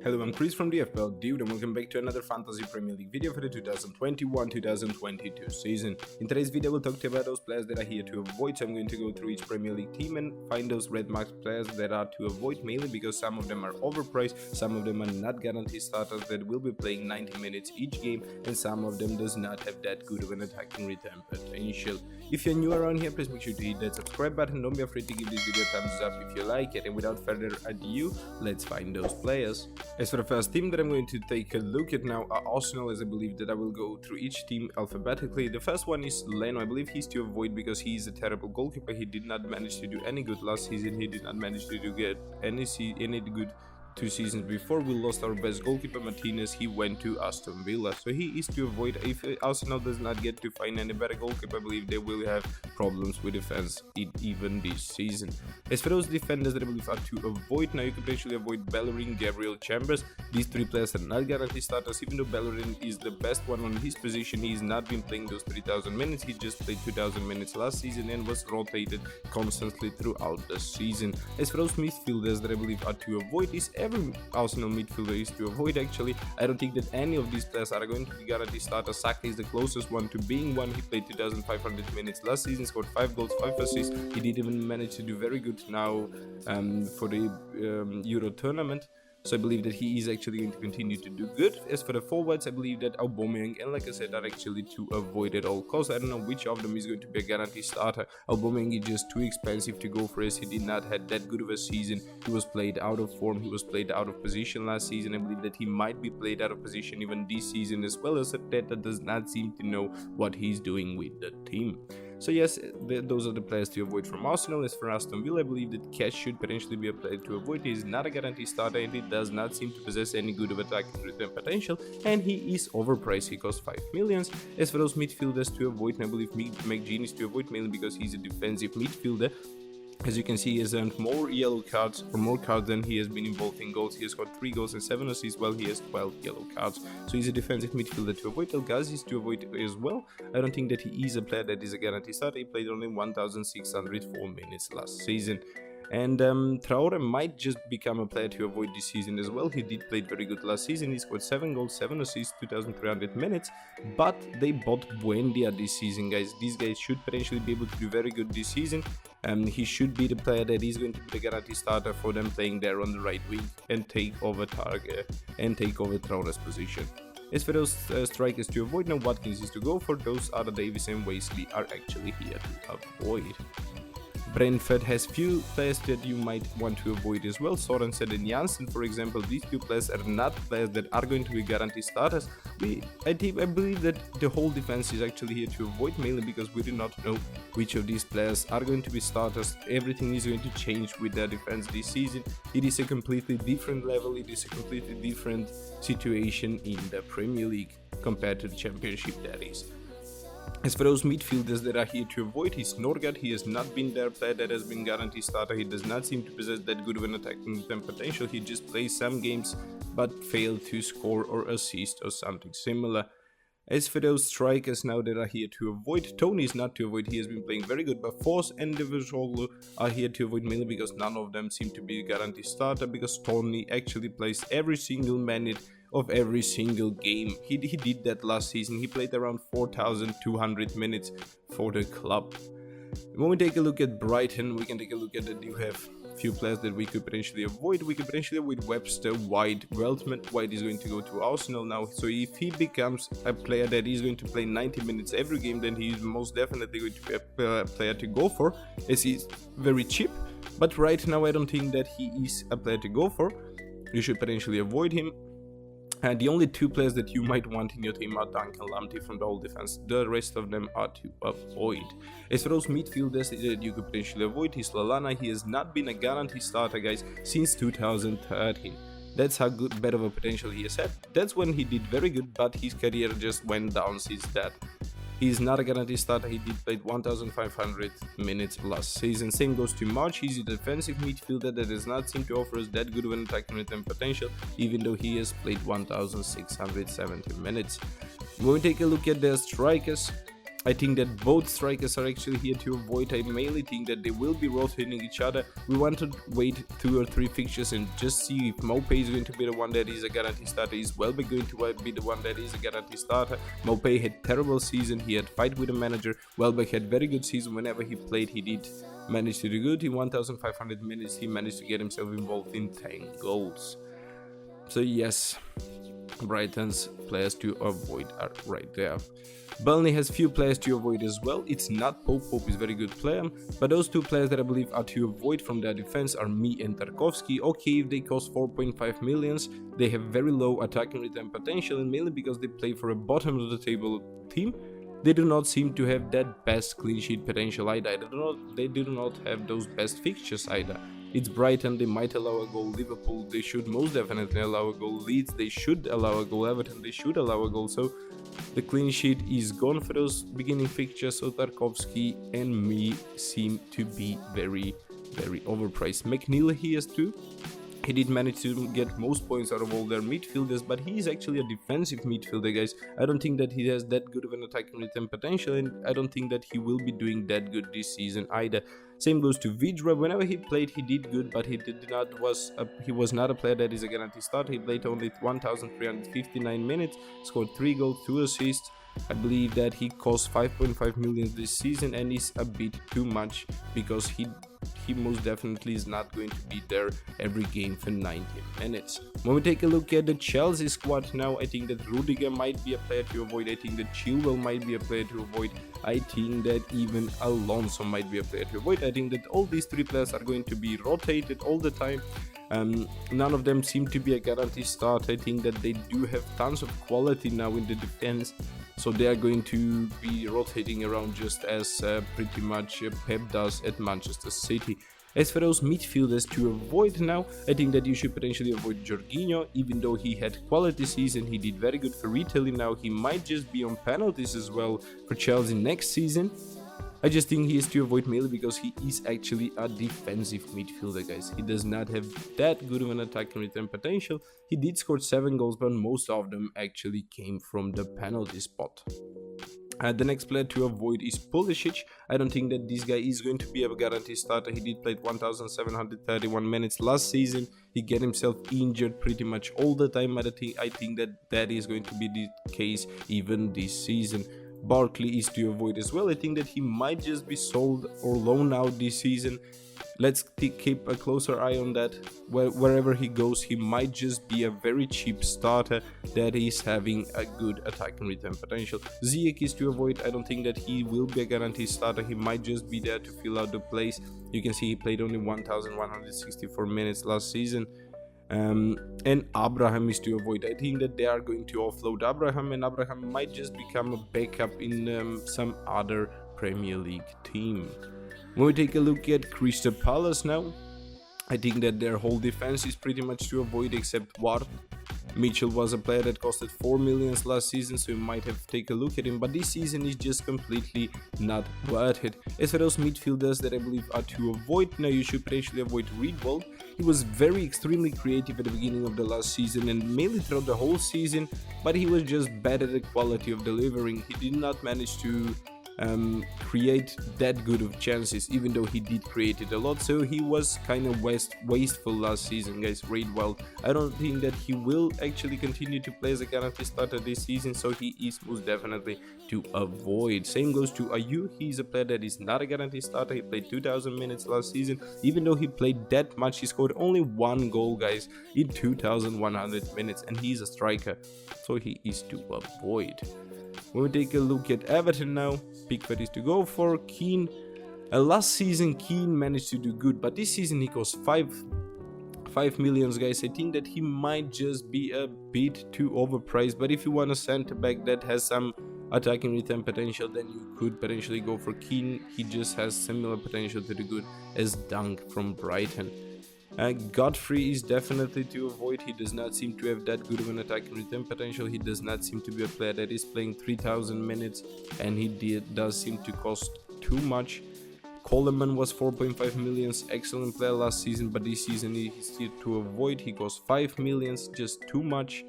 Hello, I'm Chris from the FPL Dude and welcome back to another Fantasy Premier League video for the 2021-2022 season. In today's video we'll talk about those players that are here to avoid, so I'm going to go through each Premier League team and find those red marked players that are to avoid, mainly because some of them are overpriced, some of them are not guaranteed starters that will be playing 90 minutes each game, and some of them does not have that good of an attacking return potential. If you're new around here, please make sure to hit that subscribe button, don't be afraid to give this video a thumbs up if you like it, and without further ado, let's find those players. As for the first team that I'm going to take a look at now are Arsenal, as I believe that I will go through each team alphabetically. The first one is Leno. I believe he's to avoid because he is a terrible goalkeeper. He did not manage to do any good last season. He did not manage to get any good 2 seasons before. We lost our best goalkeeper Martinez. He went to Aston Villa, so he is to avoid. If Arsenal does not get to find any better goalkeeper, I believe they will have problems with defense even this season. As for those defenders that I believe are to avoid, now you could potentially avoid Bellerin, Gabriel, Chambers. These 3 players are not guaranteed starters, even though Bellerin is the best one on his position. He's not been playing those 3,000 minutes. He just played 2,000 minutes last season and was rotated constantly throughout the season. As for those midfielders that I believe are to avoid, is every Arsenal midfielder is to avoid actually. I don't think that any of these players are going to be guaranteed starters. Saka is the closest one to being one. He played 2,500 minutes last season, scored 5 goals, 5 assists. He did even manage to do very good now for the Euro tournament. So I believe that he is actually going to continue to do good. As for the forwards, I believe that Aubameyang and, like I said, are actually to avoid at all costs. I don't know which of them is going to be a guaranteed starter. Aubameyang is just too expensive to go for, as he did not have that good of a season. He was played out of form. He was played out of position last season. I believe that he might be played out of position even this season, as well as Arteta does not seem to know what he's doing with the team. So yes, those are the players to avoid from Arsenal. As for Aston Villa, I believe that Cash should potentially be a player to avoid. He is not a guaranteed starter and he does not seem to possess any good of attacking return potential, and he is overpriced. He costs 5 millions. As for those midfielders to avoid, I believe McGinn is to avoid, mainly because he's a defensive midfielder. As you can see, he has earned more yellow cards or more cards than he has been involved in goals. He has got 3 goals and 7 assists, while he has 12 yellow cards. So he's a defensive midfielder to avoid. El Ghazi is to avoid as well. I don't think that he is a player that is a guaranteed starter. He played only 1,604 minutes last season. And Traore might just become a player to avoid this season as well. He did play very good last season. He scored 7 goals, 7 assists, 2,300 minutes. But they bought Buendia this season, guys. These guys should potentially be able to do very good this season. He should be the player that is going to be the guaranteed starter for them, playing there on the right wing and take over Traore's position. As for those strikers to avoid, now Watkins is to go for. Those other Davis and Wesley are actually here to avoid. Brentford has few players that you might want to avoid as well. Sorensen and Janssen, for example, these 2 players are not players that are going to be guaranteed starters. I believe that the whole defense is actually here to avoid, mainly because we do not know which of these players are going to be starters. Everything is going to change with their defense this season. It is a completely different level. It is a completely different situation in the Premier League compared to the Championship, that is. As for those midfielders that are here to avoid, he's Norgard. He has not been their player that has been guaranteed starter. He does not seem to possess that good of an attacking potential. He just plays some games but failed to score or assist or something similar. As for those strikers now that are here to avoid, Tony is not to avoid. He has been playing very good, but Force and Liverpool are here to avoid, mainly because none of them seem to be a guaranteed starter, because Tony actually plays every single minute of every single game. He did that last season. He played around 4,200 minutes for the club. When we take a look at Brighton, we can take a look at that you have few players that we could potentially avoid. We could potentially avoid Webster, White, Weltman. White is going to go to Arsenal now, so if he becomes a player that is going to play 90 minutes every game, then he is most definitely going to be a player to go for, as he's very cheap. But right now I don't think that he is a player to go for. You should potentially avoid him. And the only 2 players that you might want in your team are Duncan Lamptey from the whole defense. The rest of them are to avoid. As for those midfielders that you could potentially avoid, is Lallana. He has not been a guaranteed starter, guys, since 2013. That's how bad of a potential he has had. That's when he did very good, but his career just went down since that. He's not a guaranteed starter. He did play 1,500 minutes last season. Same goes to March. He's a defensive midfielder that does not seem to offer us that good of an attacking return potential, even though he has played 1,670 minutes. When we take a look at their strikers, I think that both strikers are actually here to avoid. I mainly think that they will be rotating each other. We want to wait 2 or 3 fixtures and just see if Maupay is going to be the one that is a guaranteed starter. Is Welbeck going to be the one that is a guaranteed starter? Maupay had terrible season. He had fight with the manager. Welbeck had very good season. Whenever he played, he did manage to do good. In 1,500 minutes, he managed to get himself involved in 10 goals. So yes, Brighton's players to avoid are right there. Burnley has few players to avoid as well. It's not Pope. Pope is a very good player, but those 2 players that I believe are to avoid from their defense are me and Tarkowski. Okay, if they cost 4.5 millions, they have very low attacking return potential, and mainly because they play for a bottom of the table team, they do not seem to have that best clean sheet potential either. They do not have those best fixtures either. It's Brighton, they might allow a goal. Liverpool, they should most definitely allow a goal. Leeds, they should allow a goal. Everton, they should allow a goal. So the clean sheet is gone for those beginning fixtures. So Tarkowski and me seem to be very, very overpriced. McNeil here too. He did manage to get most points out of all their midfielders, but he is actually a defensive midfielder, guys. I don't think that he has that good of an attacking return potential, and I don't think that he will be doing that good this season either. Same goes to Vidra. Whenever he played, he did good, but he was not a player that is a guaranteed starter. He played only 1,359 minutes, scored 3 goals, 2 assists. I believe that he cost 5.5 million this season and is a bit too much because he most definitely is not going to be there every game for 90 minutes. When we take a look at the Chelsea squad now, I think that Rudiger might be a player to avoid. I think that Chilwell might be a player to avoid. I think that even Alonso might be a player to avoid. I think that all these 3 players are going to be rotated all the time. None of them seem to be a guaranteed start. I think that they do have tons of quality now in the defense, so they are going to be rotating around just as pretty much Pep does at Manchester City. As for those midfielders to avoid now, I think that you should potentially avoid Jorginho. Even though he had quality season, he did very good for retailing now. He might just be on penalties as well for Chelsea next season. I just think he is to avoid mainly because he is actually a defensive midfielder, guys. He does not have that good of an attacking return potential. He did score 7 goals, but most of them actually came from the penalty spot. The next player to avoid is Pulisic. I don't think that this guy is going to be a guaranteed starter. He did play 1,731 minutes last season. He get himself injured pretty much all the time. I think that is going to be the case even this season. Barkley is to avoid as well. I think that he might just be sold or loaned out this season. Let's keep a closer eye on that. Wherever he goes, he might just be a very cheap starter that is having a good attacking return potential. Ziyech is to avoid. I don't think that he will be a guaranteed starter. He might just be there to fill out the place. You can see he played only 1,164 minutes last season. And Abraham is to avoid. I think that they are going to offload Abraham, and Abraham might just become a backup in some other Premier League team. When we take a look at Crystal Palace now, I think that their whole defense is pretty much to avoid except Ward. Mitchell was a player that costed 4 million last season, so you might have to take a look at him, but this season is just completely not worth it. As for those midfielders that I believe are to avoid, now you should potentially avoid Redwald. He was extremely creative at the beginning of the last season and mainly throughout the whole season, but he was just bad at the quality of delivering. He did not manage to create that good of chances, even though he did create it a lot, so he was kind of wasteful last season, guys. Redwald, I don't think that he will actually continue to play as a guaranteed starter this season, so he is most definitely to avoid. Same goes to Ayew. He's a player that is not a guaranteed starter. He played 2,000 minutes last season. Even though he played that much, he scored only 1 goal, guys, in 2,100 minutes, and he's a striker, so he is to avoid. When we take a look at Everton now, Pickford is to go for. Keane, last season Keane managed to do good, but this season he cost 5 million, guys. I think that he might just be a bit too overpriced, but if you want a centre back that has some attacking return potential, then you could potentially go for Keane. He just has similar potential to the good as Dunk from Brighton. Godfrey is definitely to avoid. He does not seem to have that good of an attacking return potential. He does not seem to be a player that is playing 3,000 minutes, and he does seem to cost too much. Coleman was 4.5 million, excellent player last season, but this season he is here to avoid. He costs 5 million, just too much.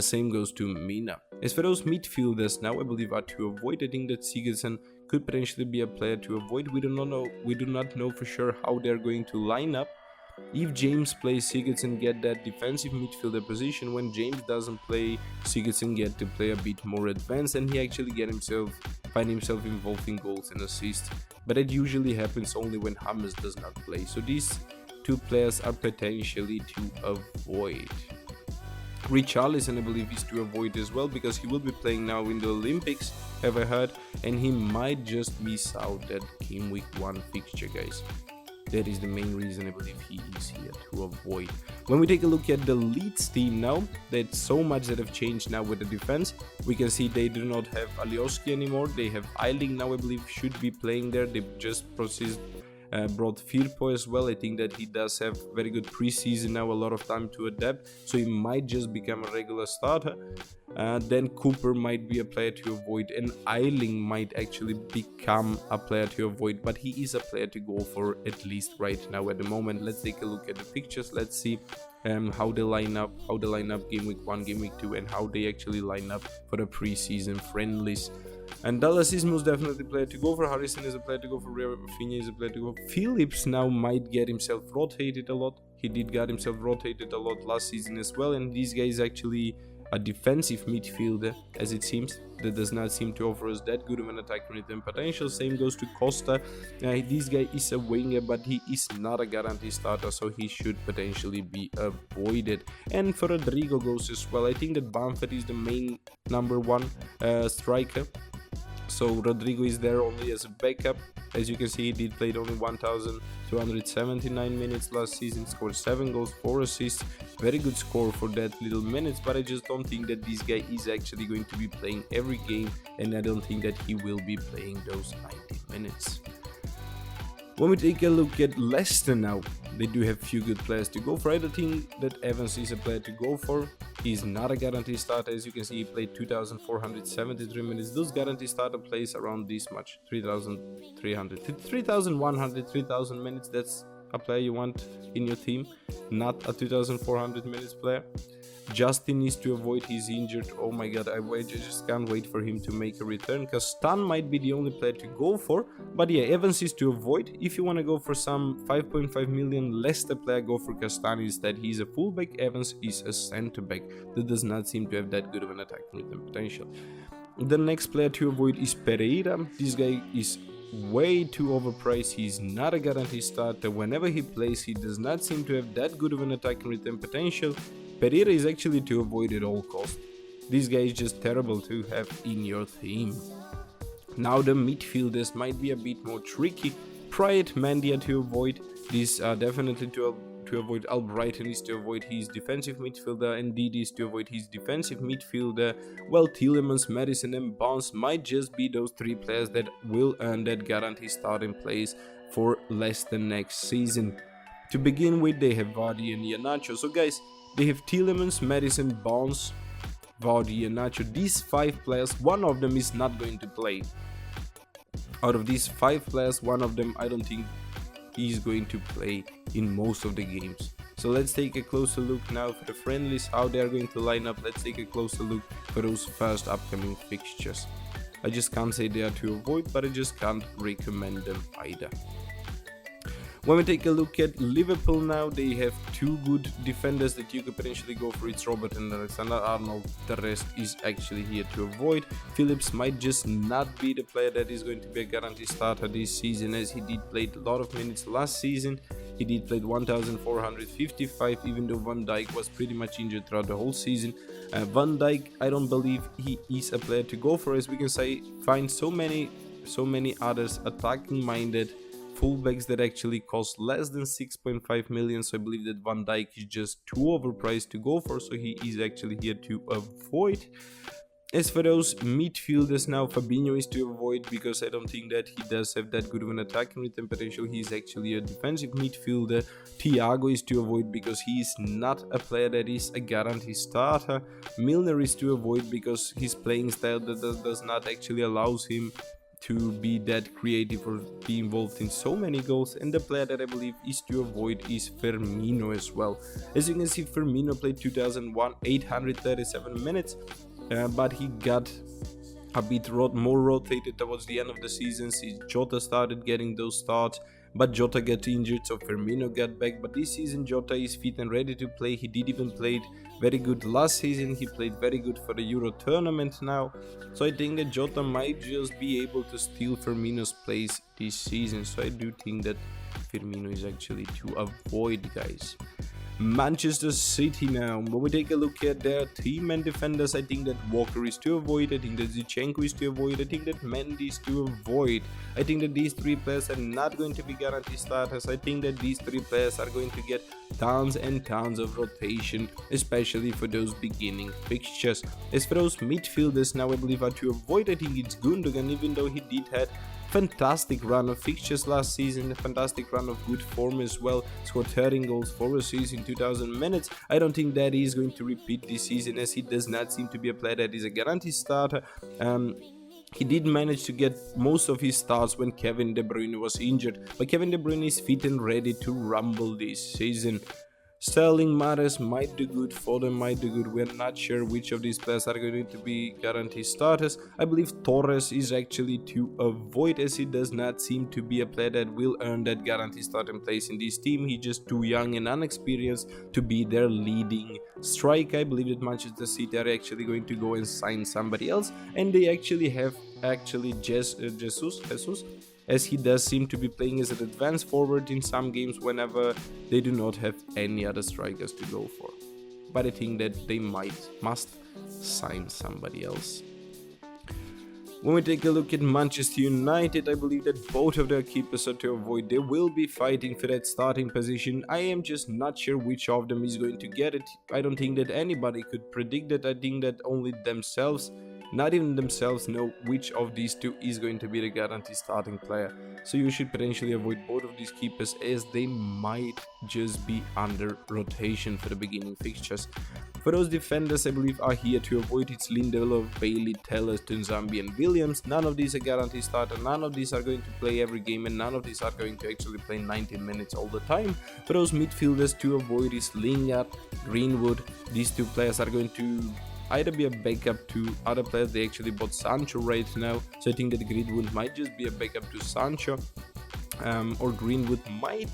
Same goes to Mina. As for those midfielders now, I believe are to avoid. I think that Sigurdsson could potentially be a player to avoid. We do not know for sure how they're going to line up. If James plays, Sigurdsson get that defensive midfielder position. When James doesn't play, Sigurdsson get to play a bit more advanced, and he actually find himself involved in goals and assists. But that usually happens only when James does not play. So these two players are potentially to avoid. Richarlison, I believe, is to avoid as well, because he will be playing now in the Olympics, have I heard, and he might just miss out that game week 1 fixture, guys. That is the main reason I believe he is here to avoid. When we take a look at the Leeds team now, there's so much that have changed now with the defense. We can see they do not have Alioski anymore. They have Eiling now, I believe, should be playing there. They just brought Firpo as well. I think that he does have very good preseason now, a lot of time to adapt, so he might just become a regular starter. Then Cooper might be a player to avoid, and Eiling might actually become a player to avoid, but he is a player to go for at least right now at the moment. Let's take a look at the pictures. Let's see how they line up game week 1, game week 2, and how they actually line up for the preseason friendlies. And Dallas is most definitely a player to go for. Harrison is a player to go for. Rafinha is a player to go for. Phillips now might get himself rotated a lot. He did get himself rotated a lot last season as well. And this guy is actually a defensive midfielder, as it seems. That does not seem to offer us that good of an attack return potential. Same goes to Costa. This guy is a winger, but he is not a guaranteed starter, so he should potentially be avoided. And for Rodrigo goes as well. I think that Bamford is the main number 1 striker. So Rodrigo is there only as a backup. As you can see, he did play only 1,279 minutes last season, scored 7 goals, 4 assists. Very good score for that little minutes, but I just don't think that this guy is actually going to be playing every game, and I don't think that he will be playing those 90 minutes. When we take a look at Leicester now, they do have few good players to go for. I don't think that Evans is a player to go for. He's not a guaranteed starter. As you can see, he played 2,473 minutes. Those guaranteed starter plays around this much, 3,300, 3,100, 3,000 minutes. That's a player you want in your team, not a 2,400 minutes player. Justin needs to avoid, he's injured. Oh my god, I just can't wait for him to make a return, because Stan might be the only player to go for. But yeah, Evans is to avoid. If you want to go for some 5.5 million Leicester player, go for Castan instead. He's a fullback, Evans is a centre back. That does not seem to have that good of an attacking return potential. The next player to avoid is Pereira. This guy is way too overpriced. He's not a guaranteed starter. Whenever he plays, he does not seem to have that good of an attacking return potential. Pereira is actually to avoid at all costs. This guy is just terrible to have in your team. Now the midfielders might be a bit more tricky. Pride, Mandia to avoid. These are definitely to avoid. Albrighton is to avoid his defensive midfielder, and Didi is to avoid his defensive midfielder. Well, Tielemans, Madison and Barnes might just be those 3 players that will earn that guaranteed starting place for Leicester next season. To begin with, they have Vardy and Iheanacho. So guys, they have Tielemans, Madison, Barnes, Vardy and Nacho. These 5 players, one of them is not going to play. Out of these 5 players, one of them I don't think he's going to play in most of the games. So let's take a closer look now for the friendlies, how they are going to line up. Let's take a closer look for those first upcoming fixtures. I just can't say they are to avoid, but I just can't recommend them either. When we take a look at Liverpool now, they have 2 good defenders that you could potentially go for. It's Robert and Alexander-Arnold. The rest is actually here to avoid. Phillips might just not be the player that is going to be a guaranteed starter this season, as he did play a lot of minutes last season. He did play 1,455, even though Van Dijk was pretty much injured throughout the whole season. Van Dijk, I don't believe he is a player to go for, as we can say, find so many others attacking minded fullbacks that actually cost less than 6.5 million. So I believe that Van Dijk is just too overpriced to go for, so he is actually here to avoid. As for those midfielders now, Fabinho is to avoid, because I don't think that he does have that good of an attacking return potential. He is actually a defensive midfielder. Thiago is to avoid, because he is not a player that is a guaranteed starter. Milner is to avoid, because his playing style does not actually allows him to be that creative or be involved in so many goals. And the player that I believe is to avoid is Firmino as well. As you can see, Firmino played 2,837 minutes. but he got a bit more rotated towards the end of the season since Jota started getting those starts, but Jota got injured, so Firmino got back. But this season Jota is fit and ready to play. He did even played very good last season. He played very good for the Euro tournament now, so I think that Jota might just be able to steal Firmino's place this season. So I do think that Firmino is actually to avoid, guys. Manchester City now. When we take a look at their team and defenders, I think that Walker is to avoid, I think that Zinchenko is to avoid, I think that Mendy is to avoid. I think that these three players are not going to be guaranteed starters. I think that these three players are going to get tons and tons of rotation, especially for those beginning fixtures. As for those midfielders now, I believe are to avoid, I think it's Gundugun, even though he did have fantastic run of fixtures last season, a fantastic run of good form as well, scored 13 goals for a season, 2000 minutes. I don't think that he is going to repeat this season, as he does not seem to be a player that is a guaranteed starter. He did manage to get most of his starts when Kevin De Bruyne was injured, but Kevin De Bruyne is fit and ready to rumble this season. Sterling, Mahrez might do good, Foden might do good. We're not sure which of these players are going to be guaranteed starters. I believe Torres is actually to avoid, as he does not seem to be a player that will earn that guaranteed starting place in this team. He's just too young and unexperienced to be their leading striker. I believe that Manchester City are actually going to go and sign somebody else, and they actually have Jesus, as he does seem to be playing as an advanced forward in some games whenever they do not have any other strikers to go for. But I think that they must sign somebody else. When we take a look at Manchester United, I believe that both of their keepers are to avoid. They will be fighting for that starting position. I am just not sure which of them is going to get it. I don't think that anybody could predict that. I think that only themselves, not even themselves, know which of these two is going to be the guaranteed starting player. So you should potentially avoid both of these keepers, as they might just be under rotation for the beginning fixtures. For those defenders, I believe are here to avoid. It's Lindelof, Bailey, Telles, Tunzambi and Williams. None of these are guaranteed starter. None of these are going to play every game, and none of these are going to actually play 90 minutes all the time. For those midfielders to avoid is Lingard, Greenwood. These two players are going to either be a backup to other players. They actually bought Sancho right now, so I think that Greenwood might just be a backup to Sancho, or Greenwood might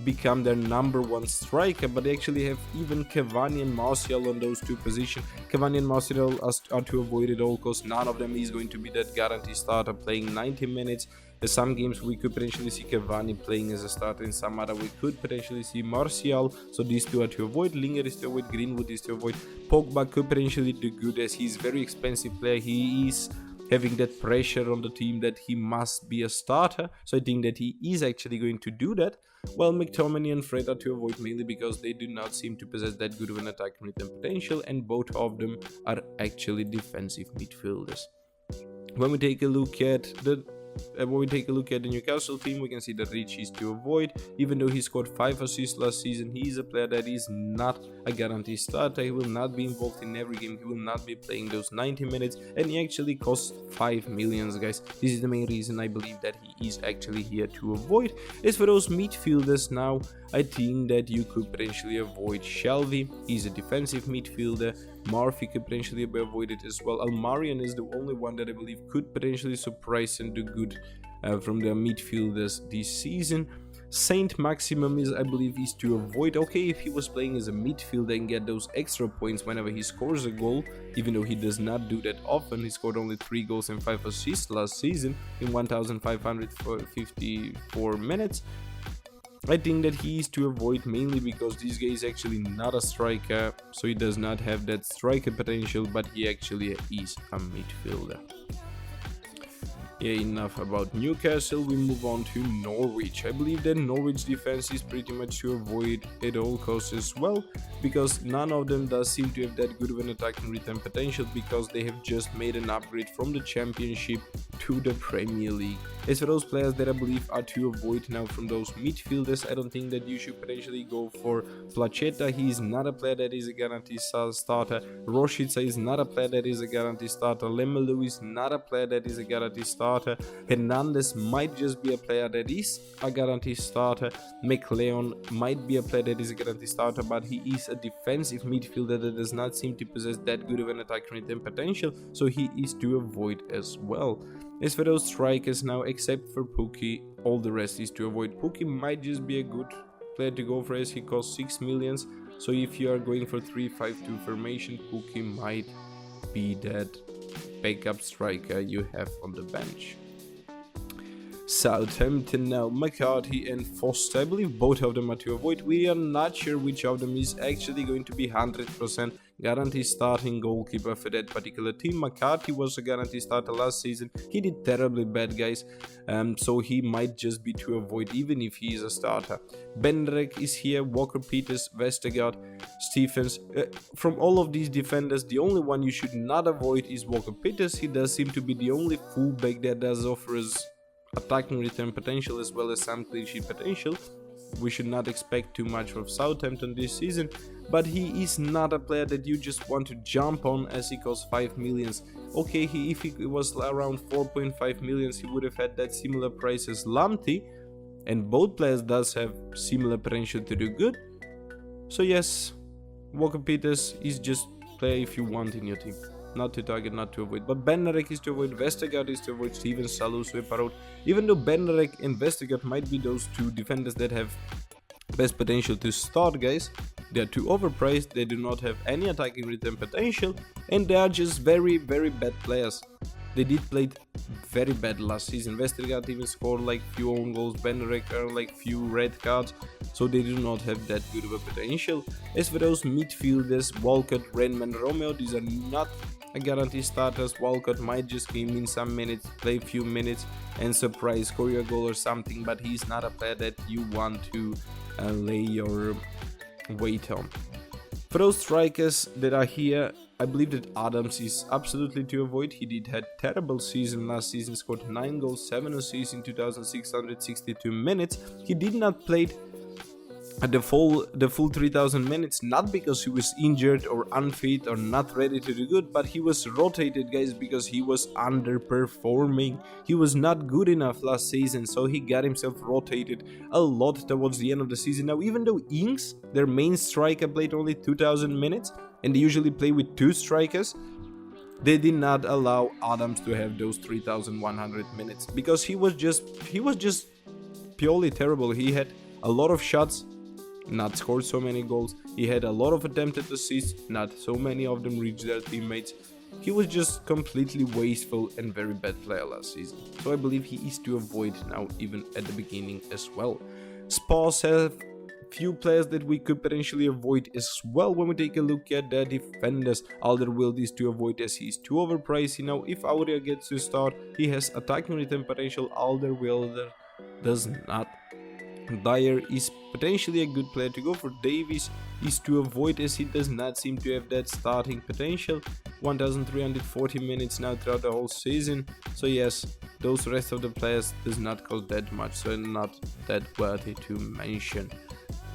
become their #1 striker, but they actually have even Cavani and Martial on those two positions. Cavani and Martial are to avoid at all costs. None of them is going to be that guaranteed starter playing 90 minutes. In some games we could potentially see Cavani playing as a starter, in some other we could potentially see Martial, so these two are to avoid. Lingard is to avoid, Greenwood is to avoid. Pogba could potentially do good, as he's a very expensive player. He is having that pressure on the team that he must be a starter, so I think that he is actually going to do that. While McTominay and Fred are to avoid, mainly because they do not seem to possess that good of an attacking return potential, and both of them are actually defensive midfielders. When we take a look at the Newcastle team, we can see that Rich is to avoid. Even though he scored 5 assists last season, he is a player that is not a guaranteed starter. He will not be involved in every game. He will not be playing those 90 minutes, and he actually costs 5 million, guys. This is the main reason I believe that he is actually here to avoid. As for those midfielders now, I think that you could potentially avoid Shelby. He's a defensive midfielder. Murphy could potentially be avoided as well. Almarian is the only one that I believe could potentially surprise and do good from the midfielders this season. Saint Maximum is, I believe, is to avoid. Okay, if he was playing as a midfielder and get those extra points whenever he scores a goal, even though he does not do that often. He scored only 3 goals and 5 assists last season in 1,554 minutes. I think that he is to avoid, mainly because this guy is actually not a striker, so he does not have that striker potential, but he actually is a midfielder. Yeah, enough about Newcastle, we move on to Norwich. I believe that Norwich defense is pretty much to avoid at all costs as well, because none of them does seem to have that good of an attacking return potential, because they have just made an upgrade from the Championship to the Premier League. As for those players that I believe are to avoid now from those midfielders, I don't think that you should potentially go for Placheta. He is not a player that is a guaranteed starter. Rashica is not a player that is a guaranteed starter. Lemelu is not a player that is a guaranteed starter. Hernandez might just be a player that is a guaranteed starter. McLeon might be a player that is a guaranteed starter, but he is a defensive midfielder that does not seem to possess that good of an attacking return potential, so he is to avoid as well. As for those strikers now, except for Pukki, all the rest is to avoid. Pukki might just be a good player to go for as he costs 6 millions, so if you are going for 3-5-2 formation, Pukki might be that backup striker you have on the bench. Southampton now, McCarthy and Foster, I believe both of them are to avoid. We are not sure which of them is actually going to be 100% guaranteed starting goalkeeper for that particular team. McCarthy was a guaranteed starter last season. He did terribly bad, guys, so he might just be to avoid even if he is a starter. Benrek is here, Walker-Peters, Vestergaard, Stephens. From all of these defenders, the only one you should not avoid is Walker-Peters. He does seem to be the only fullback that does offer us attacking return potential as well as some clean sheet potential. We should not expect too much from Southampton this season, but he is not a player that you just want to jump on as he costs 5 millions. Okay, if he was around 4.5 millions, he would have had that similar price as Lamptey, and both players does have similar potential to do good. So yes, Walker-Peters is just player if you want in your team. Not to target, not to avoid. But Benrek is to avoid, Vestergaard is to avoid, Stevens, Salou, Sweparot. Even though Benrek and Vestergaard might be those two defenders that have best potential to start, guys, they are too overpriced, they do not have any attacking return potential, and they are just very, very bad players. They did play very bad last season. Vestergaard even scored like few own goals, Benrek are like few red cards, so they do not have that good of a potential. As for those midfielders, Walcott, Renman, Romeo, these are not a guaranteed starters. Walcott might just come in some minutes, play a few minutes and surprise, score a goal or something, but he's not a player that you want to lay your weight on. For those strikers that are here, I believe that Adams is absolutely to avoid. He did had terrible season last season, scored 9 goals, 7 assists in 2,662 minutes. He did not play the full 3,000 minutes, not because he was injured or unfit or not ready to do good, but he was rotated, guys, because he was underperforming. He was not good enough last season, so he got himself rotated a lot towards the end of the season. Now, even though Ings, their main striker, played only 2,000 minutes, and they usually play with 2 strikers, they did not allow Adams to have those 3,100 minutes because he was just purely terrible. He had a lot of shots, not scored so many goals. He had a lot of attempted assists, not so many of them reached their teammates. He was just completely wasteful and very bad player last season. So I believe he is to avoid now, even at the beginning as well. Spurs have few players that we could potentially avoid as well. When we take a look at the defenders, Alderweireld is to avoid as he is too overpriced. Now, if Aurea gets to start, he has attacking return potential. Alderweireld does not. Dyer is potentially a good player to go for. Davies is to avoid as he does not seem to have that starting potential. 1,340 minutes now throughout the whole season. So yes, those rest of the players does not cost that much, so not that worthy to mention.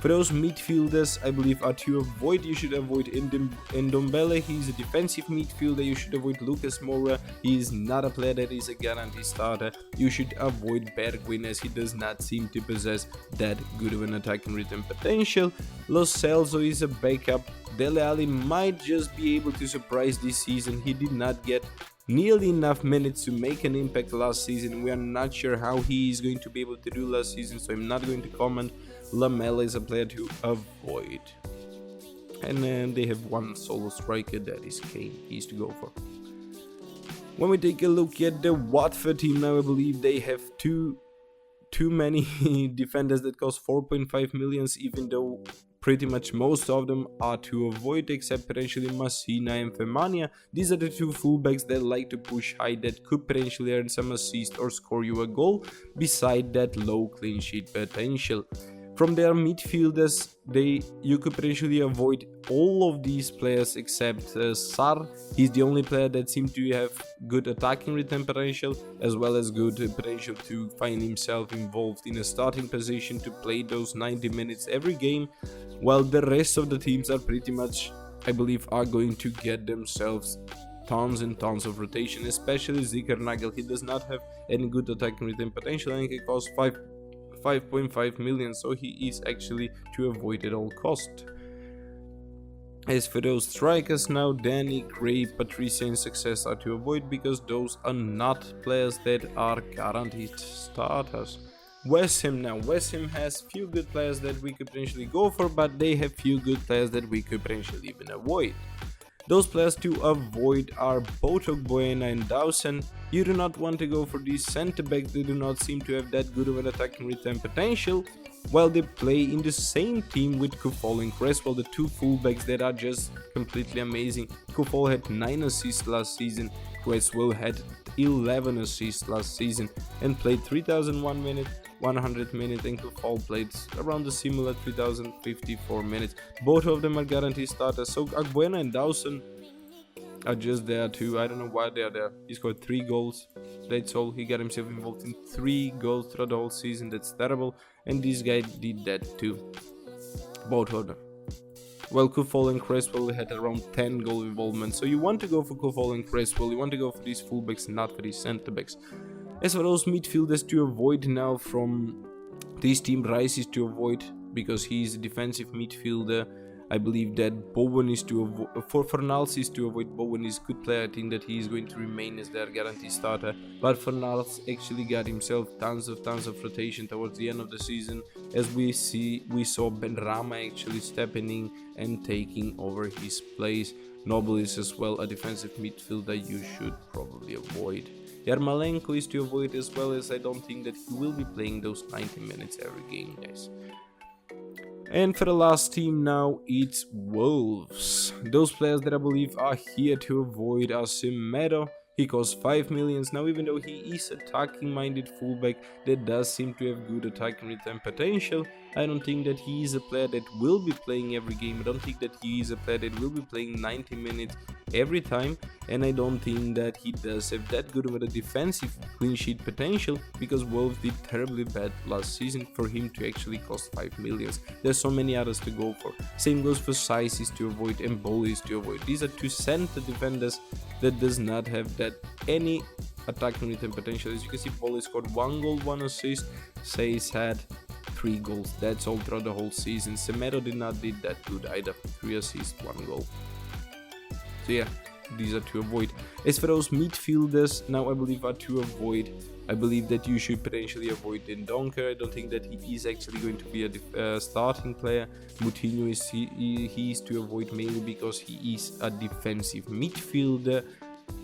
For those midfielders, I believe are to avoid. You should avoid Ndombele. He's a defensive midfielder. You should avoid Lucas Moura. He is not a player that is a guaranteed starter. You should avoid Bergwijn as he does not seem to possess that good of an attacking return potential. Lo Celso is a backup. Dele Alli might just be able to surprise this season. He did not get nearly enough minutes to make an impact last season. We are not sure how he is going to be able to do last season, so I'm not going to comment. Lamela is a player to avoid. And then they have one solo striker, that is Kane. He's to go for. When we take a look at the Watford team now, I believe they have too many defenders that cost 4.5 millions, even though pretty much most of them are to avoid, except potentially Massina and Femania. These are the 2 fullbacks that like to push high, that could potentially earn some assist or score you a goal, beside that low clean sheet potential. From their midfielders, you could potentially avoid all of these players except Sar. He's the only player that seems to have good attacking return potential, as well as good potential to find himself involved in a starting position to play those 90 minutes every game, while the rest of the teams are pretty much, I believe, are going to get themselves tons and tons of rotation, especially Zickernagel. He does not have any good attacking return potential and he costs 5.5 million, so he is actually to avoid at all cost. As for those strikers now, Danny, Gray, Patricia and Success are to avoid because those are not players that are guaranteed starters. West Ham now. West Ham has few good players that we could potentially go for, but they have few good players that we could potentially even avoid. Those players to avoid are both Ogbuena and Dawson. You do not want to go for these centre backs, they do not seem to have that good of an attacking return potential, while they play in the same team with Kufol and Cresswell, the two fullbacks that are just completely amazing. Kufol had 9 assists last season, Cresswell had 11 assists last season and played 3001 minutes, 100 minutes, and Kufol played around a similar 3054 minutes. Both of them are guaranteed starters, so Ogbuena and Dawson are just there too. I don't know why they are there. He scored 3 goals, that's all. He got himself involved in 3 goals throughout the whole season, that's terrible, and this guy did that too. Both of them. Well, Kufol and Cresswell had around 10 goal involvement, so you want to go for Kufol and Cresswell, you want to go for these fullbacks, not for these centre backs. As for those midfielders to avoid now from this team, Rice is to avoid because he is a defensive midfielder. I believe that Bowen is to avoid, for Fornals is to avoid. Bowen is a good player, I think that he is going to remain as their guaranteed starter, but Fornals actually got himself tons of rotation towards the end of the season, as we saw Benrahma actually stepping in and taking over his place. Noble is as well a defensive midfielder you should probably avoid. Yarmolenko is to avoid as well, as I don't think that he will be playing those 90 minutes every game, guys. And for the last team now, it's Wolves. Those players that I believe are here to avoid are Semedo. He costs 5 million. Now, even though he is attacking minded fullback that does seem to have good attacking return potential, I don't think that he is a player that will be playing every game. I don't think that he is a player that will be playing 90 minutes every time, and I don't think that he does have that good of a defensive clean sheet potential, because Wolves did terribly bad last season for him to actually cost 5 million. There's so many others to go for. Same goes for Saisis to avoid and Bolis to avoid. These are two center defenders that does not have that any attacking return potential. As you can see, Bolis scored 1 goal, 1 assist. Sais had 3 goals. That's all throughout the whole season. Semedo did not did that good either. 3 assists, 1 goal. So yeah, these are to avoid. As for those midfielders, now I believe are to avoid. I believe that you should potentially avoid Dendoncker. I don't think that he is actually going to be a starting player. Moutinho is he is to avoid mainly because he is a defensive midfielder.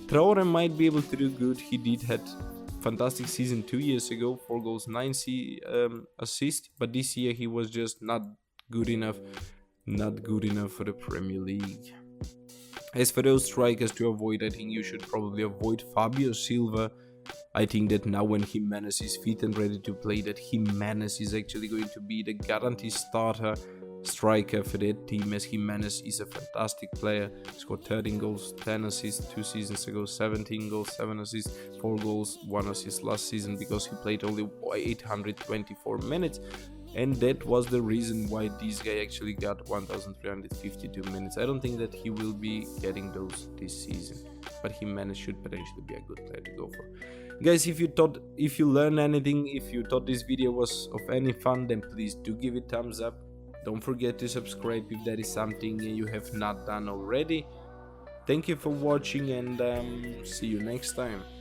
Traore might be able to do good. He did had fantastic season 2 years ago, 4 goals, 9 assists, but this year he was just not good enough for the Premier League. As for those strikers to avoid, I think you should probably avoid Fabio Silva. I think that now when Jimenez is fit and ready to play, that Jimenez is actually going to be the guaranteed starter striker for that team, as Jimenez is a fantastic player. He scored 13 goals, 10 assists 2 seasons ago, 17 goals, 7 assists, 4 goals, 1 assist last season, because he played only 824 minutes. And that was the reason why this guy actually got 1352 minutes. I don't think that he will be getting those this season, but Jimenez should potentially be a good player to go for. Guys, if you learned anything, if you thought this video was of any fun, then please do give it thumbs up. Don't forget to subscribe if that is something you have not done already. Thank you for watching, and see you next time.